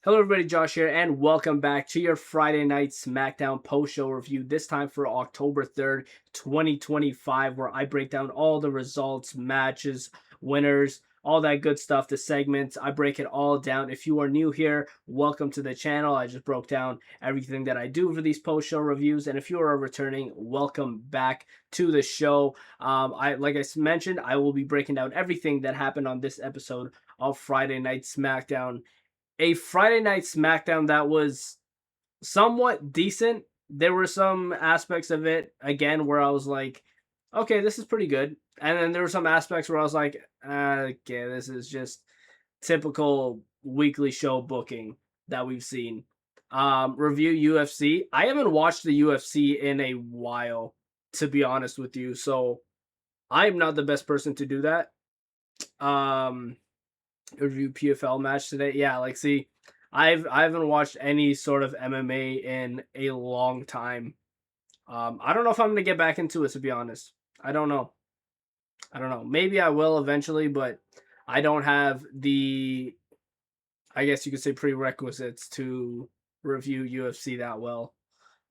Hello, everybody. Josh here, and welcome back to your Friday night SmackDown post-show review. This time for October 3rd, 2025, where I break down all the results, matches, winners, all that good stuff, the segments. I break it all down. If you are new here, welcome to the channel. I just broke down everything that I do for these post-show reviews, and if you are returning, welcome back to the show. Like I mentioned, I will be breaking down everything that happened on this episode of Friday Night SmackDown, a Friday night SmackDown that was somewhat decent. There were some aspects of it, again, where I was like, okay, this is pretty good. And then there were some aspects where I was like, okay, this is just typical weekly show booking that we've seen. Review UFC. I haven't watched the UFC in a while, to be honest with you. So I'm not the best person to do that. Review PFL match today. Yeah, like see, I haven't watched any sort of MMA in a long time. I don't know if I'm gonna get back into it, to be honest. I don't know. I don't know. Maybe I will eventually, but I don't have the, I guess you could say, prerequisites to review UFC that well.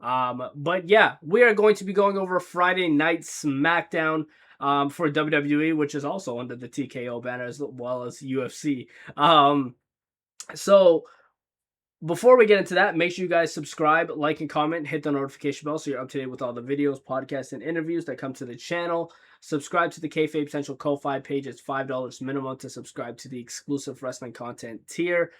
But yeah, we are going to be going over Friday Night SmackDown for WWE, which is also under the TKO banner as well as UFC. So before we get into that, make sure you guys subscribe, like, and comment, hit the notification bell so you're up to date with all the videos, podcasts, and interviews that come to the channel. Subscribe to the Kayfabe Central Ko-Fi page. It's $5 minimum to subscribe to the exclusive wrestling content tier.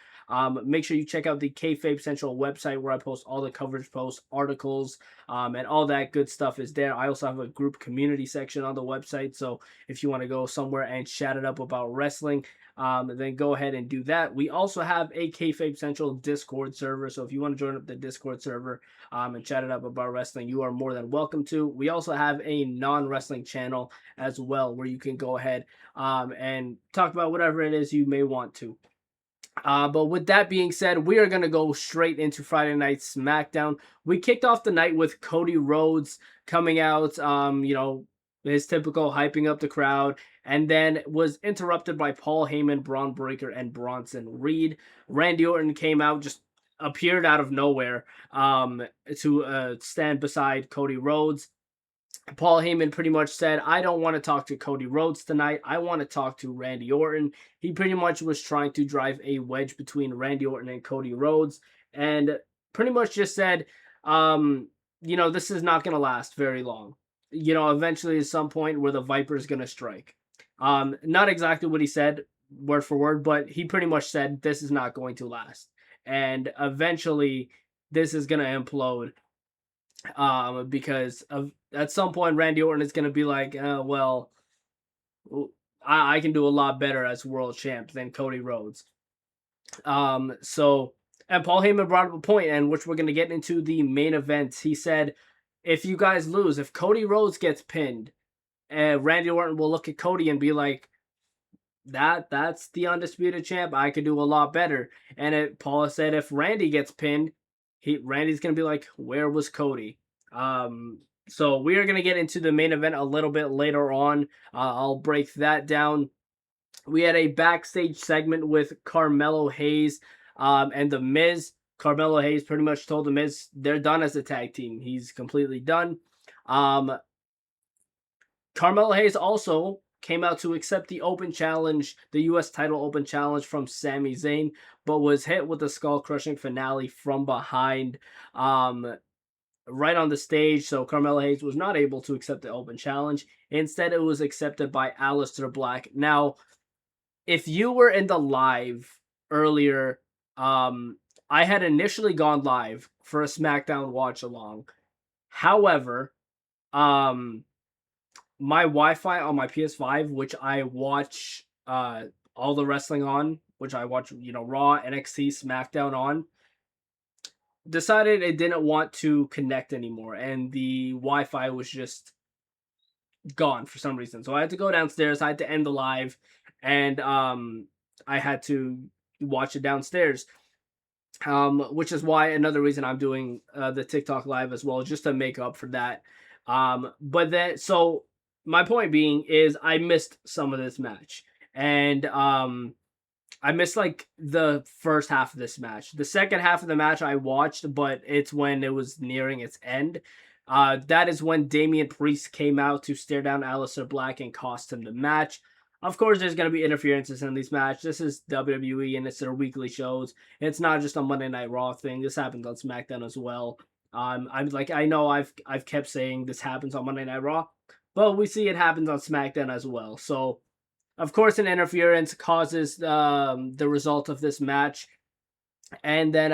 Make sure you check out the Kayfabe Central website where I post all the coverage posts, articles, and all that good stuff is there. I also have a group community section on the website, so if you want to go somewhere and chat it up about wrestling, then go ahead and do that. We also have a Kayfabe Central Discord server, so if you want to join up the Discord server and chat it up about wrestling, you are more than welcome to. We also have a non-wrestling channel as well, where you can go ahead and talk about whatever it is you may want to. But with that being said, we are going to go straight into Friday Night SmackDown. We kicked off the night with Cody Rhodes coming out, his typical hyping up the crowd, and then was interrupted by Paul Heyman, Braun Breaker, and Bronson Reed. Randy Orton came out, just appeared out of nowhere to stand beside Cody Rhodes. Paul Heyman pretty much said, I don't want to talk to Cody Rhodes tonight. I want to talk to Randy Orton. He pretty much was trying to drive a wedge between Randy Orton and Cody Rhodes, and pretty much just said, this is not going to last very long. Eventually at some point where the Viper is going to strike. Not exactly what he said word for word, but he pretty much said this is not going to last. And eventually this is going to implode because of at some point Randy Orton is going to be like, well, I can do a lot better as world champ than Cody Rhodes. And Paul Heyman brought up a point, and which we're going to get into the main event. He said, if you guys lose, if Cody Rhodes gets pinned, Randy Orton will look at Cody and be like, that's the undisputed champ. I could do a lot better. And Paul said, if Randy gets pinned, Randy's going to be like, where was Cody? So we are going to get into the main event a little bit later on. I'll break that down. We had a backstage segment with Carmelo Hayes and The Miz. Carmelo Hayes pretty much told The Miz they're done as a tag team. He's completely done. Carmelo Hayes also came out to accept the open challenge, the U.S. title open challenge from Sami Zayn, but was hit with a skull-crushing finale from behind right on the stage. So Carmelo Hayes was not able to accept the open challenge. Instead, it was accepted by Aleister Black. Now, if you were in the live earlier, I had initially gone live for a SmackDown watch-along. However, my Wi-Fi on my PS5, which I watch all the wrestling on, which I watch, Raw, NXT, SmackDown on, decided it didn't want to connect anymore, and the Wi-Fi was just gone for some reason. So I had to go downstairs. I had to end the live, and I had to watch it downstairs. Which is why another reason I'm doing the TikTok live as well, just to make up for that. But then, so my point being is I missed some of this match. And I missed like the first half of this match. The second half of the match I watched, but it's when it was nearing its end. That is when Damian Priest came out to stare down Aleister Black and cost him the match. Of course, there's going to be interferences in these matches. This is WWE and it's their weekly shows. It's not just a Monday Night Raw thing. This happens on SmackDown as well. I'm like, I know I've kept saying this happens on Monday Night Raw, but we see it happens on SmackDown as well. So of course, an interference causes the result of this match. And then,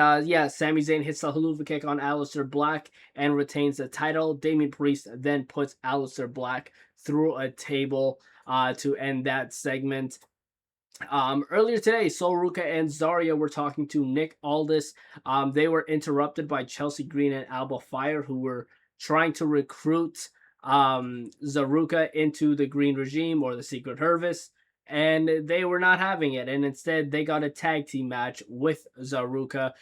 Sami Zayn hits the Helluva Kick on Aleister Black and retains the title. Damian Priest then puts Aleister Black through a table to end that segment. Earlier today, Sol Ruca and Zarya were talking to Nick Aldis. They were interrupted by Chelsea Green and Alba Fire, who were trying to recruit Zaruka into the Green Regime or the Secret Service, and they were not having it. And instead, they got a tag team match with Zaruka,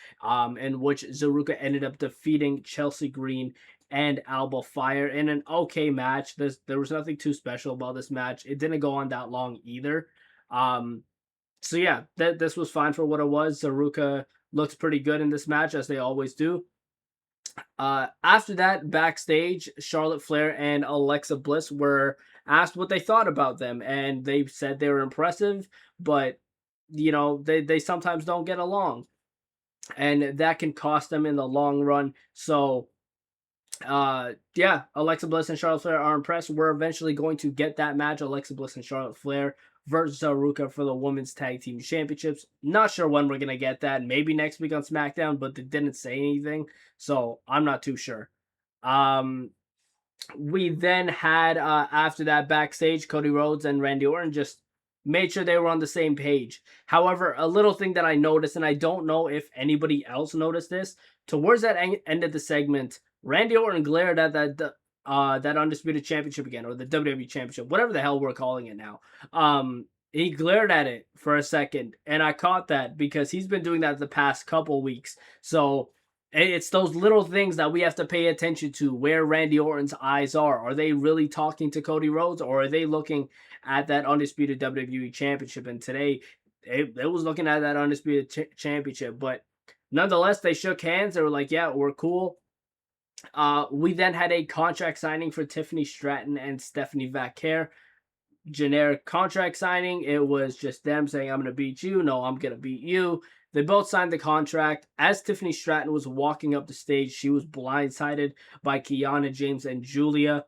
in which Zaruka ended up defeating Chelsea Green and Alba Fire in an okay match. There was nothing too special about this match. It didn't go on that long either. So yeah, this was fine for what it was. Zaruka looks pretty good in this match, as they always do. After that, backstage, Charlotte Flair and Alexa Bliss were asked what they thought about them, and they said they were impressive, but they sometimes don't get along, and that can cost them in the long run. So Alexa Bliss and Charlotte Flair are impressed. We're eventually going to get that match, Alexa Bliss and Charlotte Flair versus Zaruka for the Women's Tag Team Championships. Not sure when we're going to get that. Maybe next week on SmackDown, but they didn't say anything, so I'm not too sure. We then had, after that backstage, Cody Rhodes and Randy Orton just made sure they were on the same page. However, a little thing that I noticed, and I don't know if anybody else noticed this, towards that end of the segment, Randy Orton glared at that Undisputed Championship again, or the WWE Championship, whatever the hell we're calling it now. He glared at it for a second, and I caught that because he's been doing that the past couple weeks. So it's those little things that we have to pay attention to, where Randy Orton's eyes are. Are they really talking to Cody Rhodes, or are they looking at that Undisputed WWE Championship? And today, it was looking at that Undisputed Championship. But nonetheless, they shook hands. They were like, yeah, we're cool. We then had a contract signing for Tiffany Stratton and Stephanie Vaquer. Generic contract signing. It was just them saying, I'm going to beat you. No, I'm going to beat you. They both signed the contract. As Tiffany Stratton was walking up the stage, she was blindsided by Kiana James and Julia.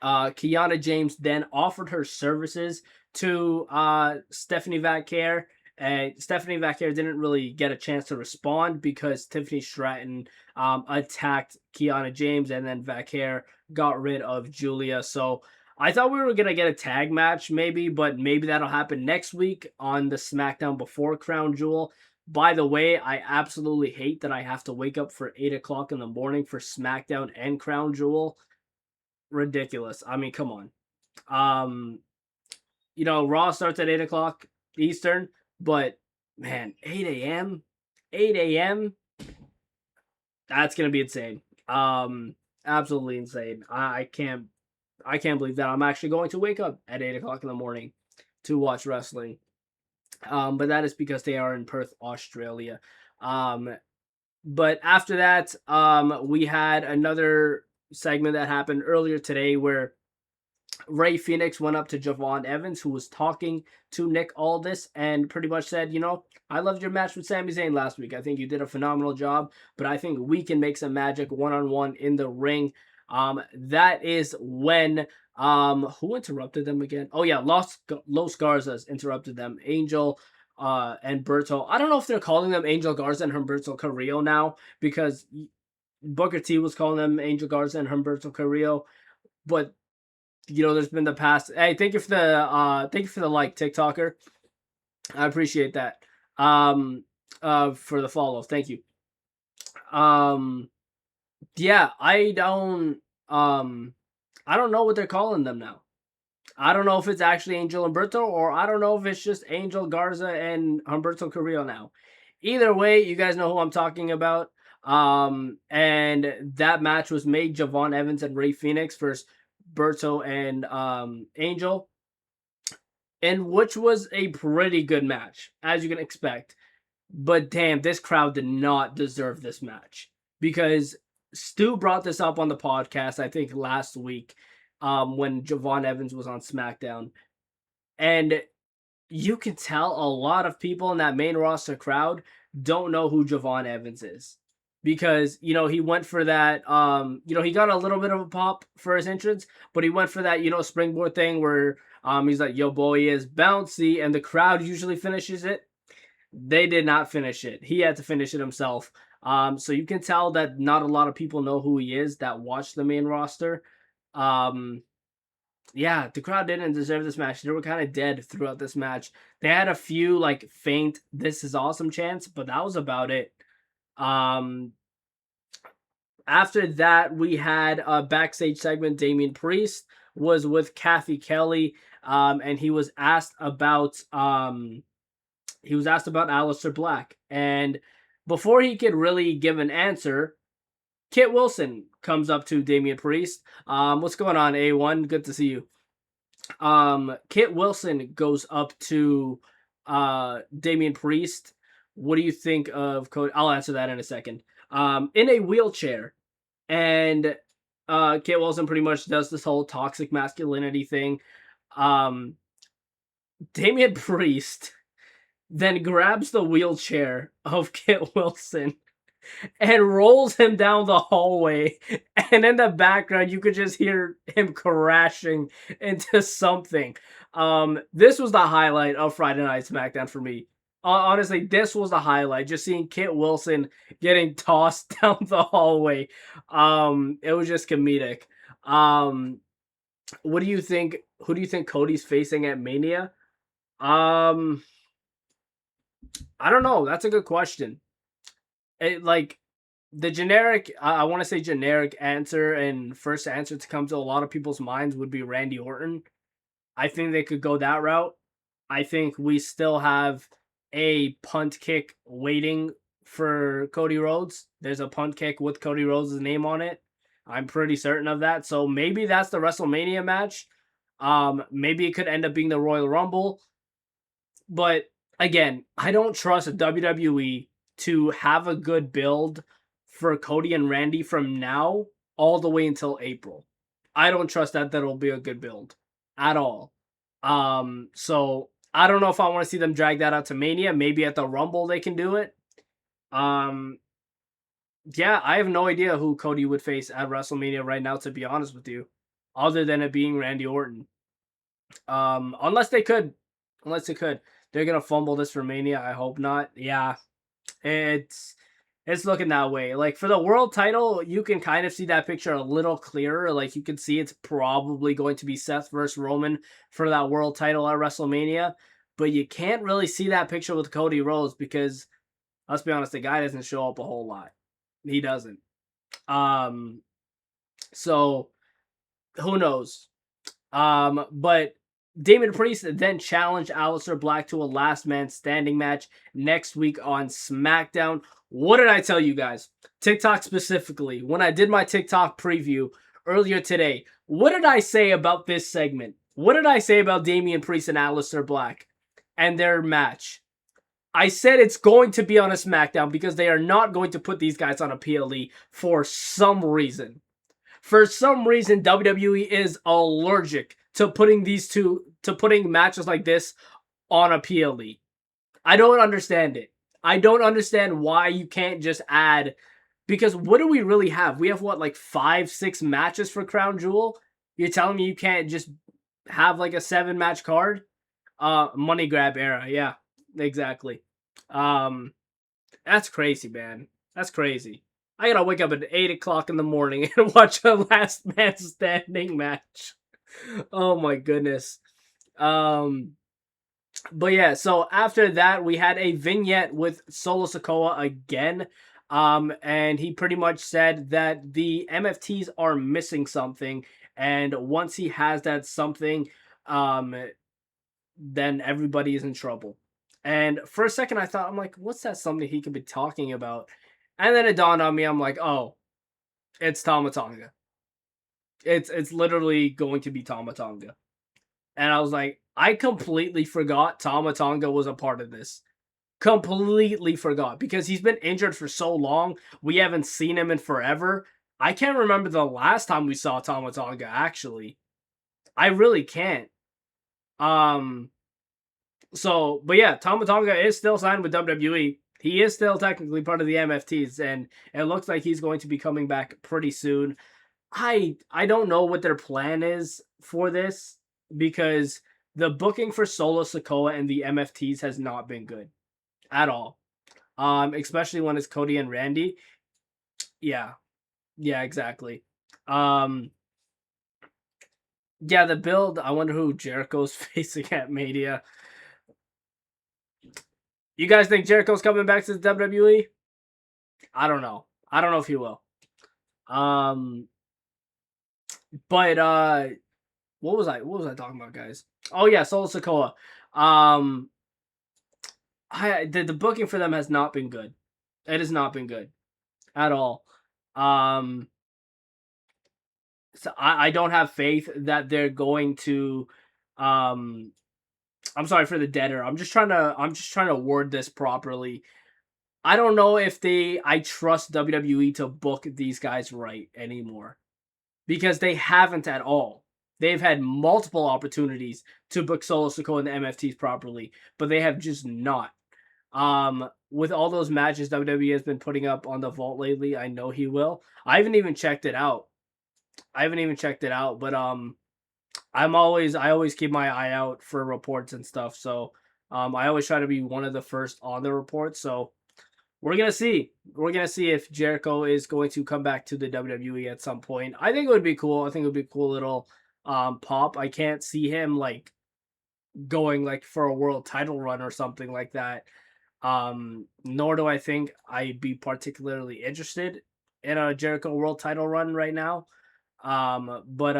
Kiana James then offered her services to Stephanie Vaquer. And Stephanie Vaquer didn't really get a chance to respond because Tiffany Stratton attacked Kiana James, and then Vaquer got rid of Julia. So I thought we were going to get a tag match maybe, but maybe that'll happen next week on the SmackDown before Crown Jewel. By the way, I absolutely hate that I have to wake up for 8 o'clock in the morning for SmackDown and Crown Jewel. Ridiculous. I mean, come on. Raw starts at 8 o'clock Eastern, but man, 8 a.m.? 8 a.m.? That's going to be insane. Absolutely insane. I can't believe that I'm actually going to wake up at 8 o'clock in the morning to watch wrestling. But that is because they are in Perth, Australia. But after that, we had another segment that happened earlier today where Rey Fenix went up to Javon Evans, who was talking to Nick Aldis, and pretty much said, I loved your match with Sami Zayn last week. I think you did a phenomenal job, but I think we can make some magic one-on-one in the ring. That is when, who interrupted them again? Oh yeah, Los Garzas interrupted them. Angel, and Berto. I don't know if they're calling them Angel Garza and Humberto Carrillo now, because Booker T was calling them Angel Garza and Humberto Carrillo, but there's been the past. Hey, thank you for the like, TikToker. I appreciate that. For the follow. Thank you. Yeah, I don't know what they're calling them now. I don't know if it's actually Angel Humberto, or I don't know if it's just Angel Garza and Humberto Carrillo now. Either way, you guys know who I'm talking about. And that match was made Javon Evans and Rey Fenix versus Berto and Angel. and which was a pretty good match, as you can expect. But damn, this crowd did not deserve this match because Stu brought this up on the podcast, I think last week, when Javon Evans was on SmackDown. And you can tell a lot of people in that main roster crowd don't know who Javon Evans is. Because, he went for that, he got a little bit of a pop for his entrance, but he went for that, springboard thing where he's like, yo, boy, he is bouncy, and the crowd usually finishes it. They did not finish it. He had to finish it himself. So you can tell that not a lot of people know who he is that watch the main roster. Yeah, the crowd didn't deserve this match. They were kind of dead throughout this match. They had a few like faint "This is awesome" chants, but that was about it. Um, After that, we had a backstage segment. Damian Priest was with Kathy Kelly, and he was asked about Aleister Black, and before he could really give an answer, Kit Wilson comes up to Damian Priest. What's going on, A1? Good to see you. Kit Wilson goes up to Damian Priest. What do you think of Cody? I'll answer that in a second. In a wheelchair, and Kit Wilson pretty much does this whole toxic masculinity thing. Damian Priest then grabs the wheelchair of Kit Wilson and rolls him down the hallway. And in the background, you could just hear him crashing into something. This was the highlight of Friday Night SmackDown for me. Honestly, this was the highlight. Just seeing Kit Wilson getting tossed down the hallway. It was just comedic. What do you think? Who do you think Cody's facing at Mania? I don't know. That's a good question. The generic, I want to say generic answer and first answer to come to a lot of people's minds would be Randy Orton. I think they could go that route. I think we still have a punt kick waiting for Cody Rhodes. There's a punt kick with Cody Rhodes' name on it. I'm pretty certain of that. So maybe that's the WrestleMania match. Maybe it could end up being the Royal Rumble. But again, I don't trust WWE to have a good build for Cody and Randy from now all the way until April. I don't trust that that'll be a good build at all. So I don't know if I want to see them drag that out to Mania. Maybe at the Rumble they can do it. Yeah, I have no idea who Cody would face at WrestleMania right now, to be honest with you, other than it being Randy Orton. Unless they could. They're gonna fumble this for Mania. I hope not. Yeah, it's looking that way. Like for the world title, you can kind of see that picture a little clearer. Like you can see it's probably going to be Seth versus Roman for that world title at WrestleMania. But you can't really see that picture with Cody Rhodes because, let's be honest, the guy doesn't show up a whole lot. He doesn't. So who knows? But Damian Priest then challenged Aleister Black to a last man standing match next week on SmackDown. What did I tell you guys? TikTok specifically, when I did my TikTok preview earlier today, what did I say about this segment? What did I say about Damian Priest and Aleister Black and their match? I said it's going to be on a SmackDown because they are not going to put these guys on a PLE for some reason. For some reason, WWE is allergic to putting matches like this on a PLE. I don't understand it. I don't understand why you can't just add, because what do we really have? We have what, like 5-6 matches for Crown Jewel? You're telling me you can't just have like a 7-match card? Money grab era, yeah, exactly. That's crazy, man. That's crazy. I gotta wake up at 8 o'clock in the morning and watch a last man standing match. Oh my goodness. But yeah, so after that, we had a vignette with Solo Sikoa again. And he pretty much said that the MFTs are missing something. And once he has that something, then everybody is in trouble. And for a second, I thought, I'm like, what's that something he could be talking about? And then it dawned on me, I'm like, oh, it's Tama Tonga. It's literally going to be Tama Tonga. And I was like, I completely forgot Tama Tonga was a part of this. Completely forgot because he's been injured for so long. We haven't seen him in forever. I can't remember the last time we saw Tama Tonga, actually. I really can't. Um, but yeah, Tama Tonga is still signed with WWE. He is still technically part of the MFTs, and it looks like he's going to be coming back pretty soon. I don't know what their plan is for this because the booking for Solo Sikoa and the MFTs has not been good at all. Especially when it's Cody and Randy. Yeah. Yeah, exactly. Um yeah, the build, I wonder who Jericho's facing at Mania. You guys think Jericho's coming back to the WWE? I don't know. I don't know if he will. Um but what was I talking about, guys? Oh yeah, Solo Sikoa. Um the booking for them has not been good. It has not been good at all. Um so I don't have faith that they're going to um I'm sorry for the deader. I'm just trying to word this properly. I don't know if I trust WWE to book these guys right anymore because they haven't at all. They've had multiple opportunities to book Solo Sikoa and the MFTs properly, but they have just not. With all those matches WWE has been putting up on the vault lately, I know he will. I haven't even checked it out. But I always keep my eye out for reports and stuff. So I always try to be one of the first on the reports. So we're gonna see. We're gonna see if Jericho is going to come back to the WWE at some point. I think it would be cool. I think it would be a cool little pop. I can't see him like going like for a world title run or something like that. Nor do I think I'd be particularly interested in a Jericho world title run right now. But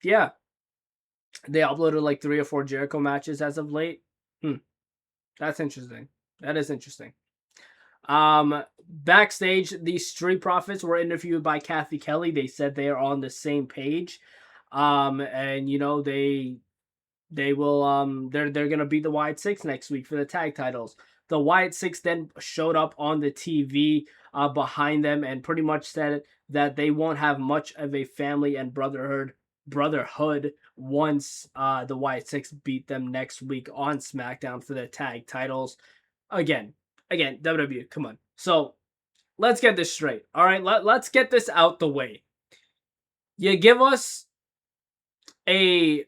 yeah, they uploaded like 3 or 4 Jericho matches as of late. That's interesting. That is interesting. Backstage, the Street Profits were interviewed by Kathy Kelly. They said they are on the same page. And you know they will they're gonna beat the Wyatt Six next week for the tag titles. The Wyatt Six then showed up on the TV behind them and pretty much said that they won't have much of a family and brotherhood once the Wyatt Six beat them next week on SmackDown for the tag titles. Again, WWE, come on. So let's get this straight. All right, let's get this out the way. You give us a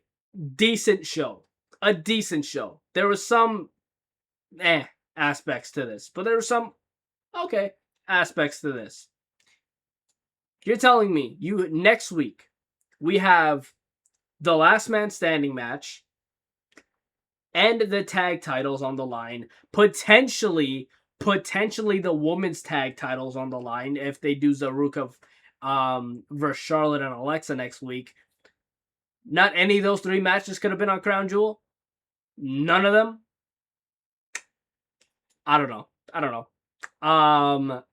decent show. A decent show. There was some aspects to this, but there were some okay aspects to this. You're telling me next week we have the last man standing match and the tag titles on the line, potentially the women's tag titles on the line if they do Zaruka versus Charlotte and Alexa next week. Not any of those 3 matches could have been on Crown Jewel. None of them. I don't know.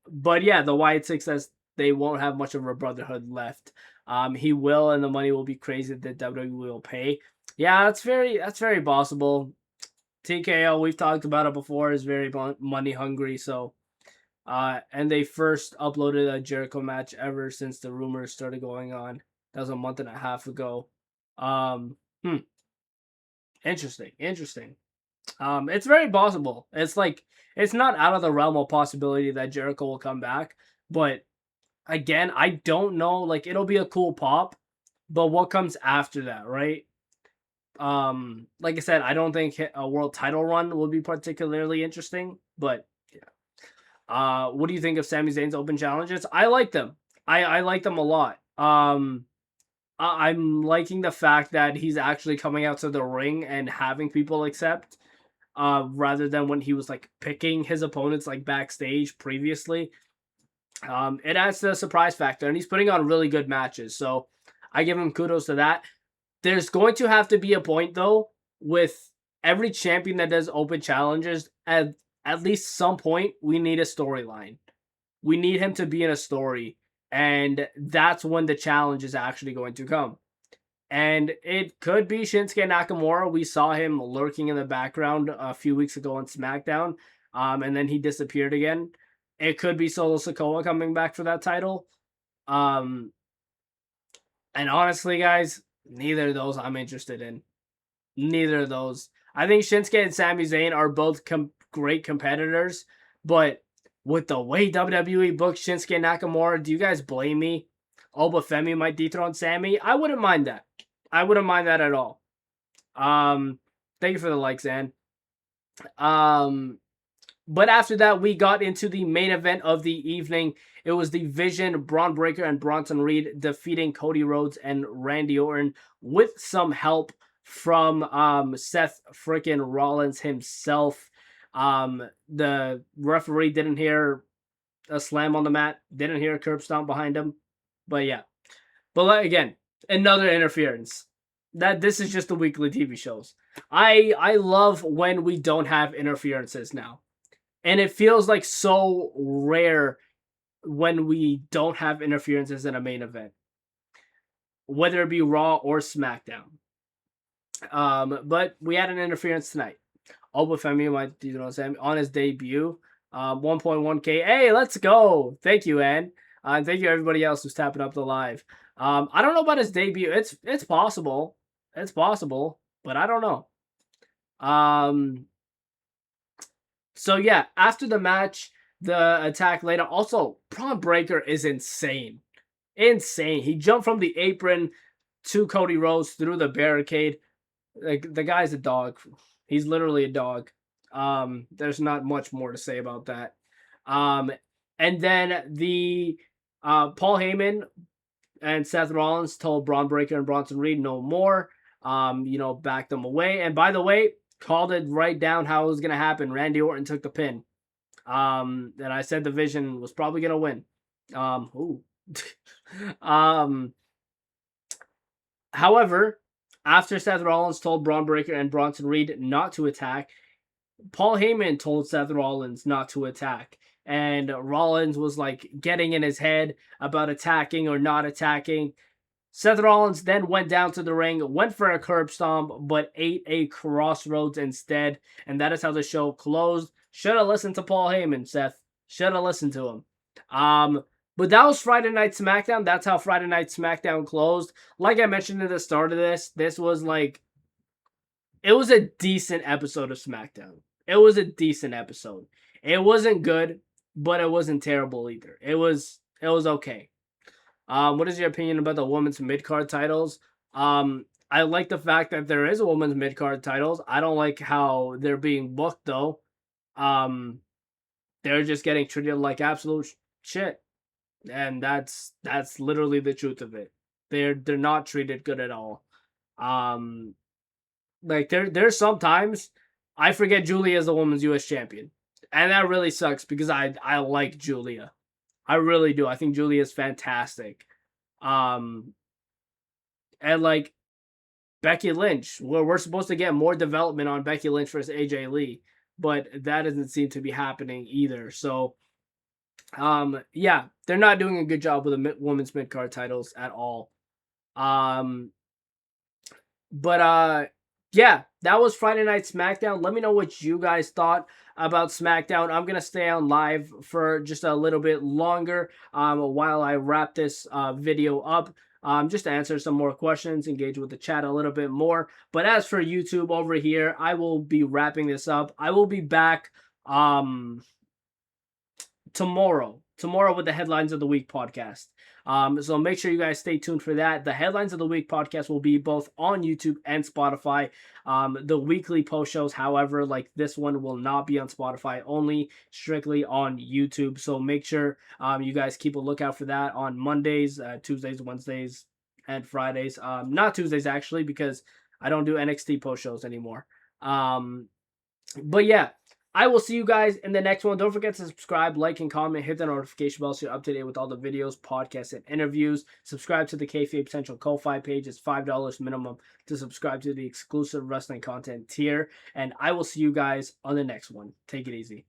But yeah, the Wyatt Six says they won't have much of a brotherhood left. He will, and the money will be crazy that WWE will pay. Yeah, that's very possible. TKO, we've talked about it before, is very money hungry. So, and they first uploaded a Jericho match ever since the rumors started going on. That was a month and a half ago. Interesting. It's very possible. It's not out of the realm of possibility that Jericho will come back, but again, I don't know. Like, it'll be a cool pop, but what comes after that, right? Like I said, I don't think a world title run will be particularly interesting, but yeah. What do you think of Sami Zayn's open challenges? I like them. I like them a lot. I'm liking the fact that he's actually coming out to the ring and having people accept, rather than when he was like picking his opponents like backstage previously. It adds to the surprise factor, and he's putting on really good matches. So I give him kudos to that. There's going to have to be a point though with every champion that does open challenges. At least some point, we need a storyline. We need him to be in a story, and that's when the challenge is actually going to come. And it could be Shinsuke Nakamura. We saw him lurking in the background a few weeks ago on SmackDown, and then he disappeared again. It could be Solo Sikoa coming back for that title. And honestly, guys, neither of those I'm interested in. Neither of those. I think Shinsuke and Sami Zayn are both great competitors, but with the way WWE booked Shinsuke Nakamura, do you guys blame me? Obafemi might dethrone Sami. I wouldn't mind that. I wouldn't mind that at all. Thank you for the likes, Ann. But after that, we got into the main event of the evening. It was the Vision, Braun Breaker, and Bronson Reed defeating Cody Rhodes and Randy Orton with some help from Seth freaking Rollins himself. The referee didn't hear a slam on the mat, didn't hear a curb stomp behind him. But yeah. But again, another interference. This is just the weekly TV shows. I love when we don't have interferences now. And it feels like so rare when we don't have interferences in a main event, whether it be Raw or SmackDown. But we had an interference tonight. Obafemi might, on his debut. 1.1K. Hey, let's go. Thank you, Ann. And thank you everybody else who's tapping up the live. I don't know about his debut. It's possible. It's possible, but I don't know. So yeah, after the match, the attack later. Also, Braun Breaker is insane. Insane. He jumped from the apron to Cody Rhodes through the barricade. Like, the guy's a dog. He's literally a dog. There's not much more to say about that. And then the Paul Heyman and Seth Rollins told Braun Breaker and Bronson Reed no more. Backed them away. And by the way, called it right down how it was going to happen. Randy Orton took the pin. And I said the Vision was probably going to win. However, after Seth Rollins told Braun Breaker and Bronson Reed not to attack, Paul Heyman told Seth Rollins not to attack. And Rollins was like getting in his head about attacking or not attacking. Seth Rollins then went down to the ring, went for a curb stomp, but ate a crossroads instead. And that is how the show closed. Should have listened to Paul Heyman, Seth. Should have listened to him. But that was Friday Night SmackDown. That's how Friday Night SmackDown closed. Like I mentioned at the start of this was like, it was a decent episode of SmackDown. It was a decent episode. It wasn't good, but it wasn't terrible either. It was okay. What is your opinion about the women's mid-card titles? I like the fact that there is a women's mid-card titles. I don't like how they're being booked though. They're just getting treated like absolute shit. And that's literally the truth of it. They're not treated good at all. Like there's sometimes I forget Julia is the women's US champion. And that really sucks because I like Julia. I really do. I think Julia is fantastic. And like Becky Lynch, we're supposed to get more development on Becky Lynch versus AJ Lee, but that doesn't seem to be happening either. So yeah, they're not doing a good job with the women's mid-card titles at all. Yeah, that was Friday Night SmackDown. Let me know what you guys thought about SmackDown. I'm going to stay on live for just a little bit longer while I wrap this video up. Just to answer some more questions, engage with the chat a little bit more. But as for YouTube over here, I will be wrapping this up. I will be back tomorrow with the Headlines of the Week podcast. So make sure you guys stay tuned for that. The Headlines of the Week podcast will be both on YouTube and Spotify. The weekly post shows, however, like this one, will not be on Spotify, only strictly on YouTube. So make sure you guys keep a lookout for that on Mondays, Tuesdays, Wednesdays, and Fridays. Not Tuesdays, actually, because I don't do NXT post shows anymore. But yeah, I will see you guys in the next one. Don't forget to subscribe, like, and comment. Hit the notification bell so you're up to date with all the videos, podcasts, and interviews. Subscribe to the Kayfabe Central Ko-Fi page. It's $5 minimum to subscribe to the exclusive wrestling content tier. And I will see you guys on the next one. Take it easy.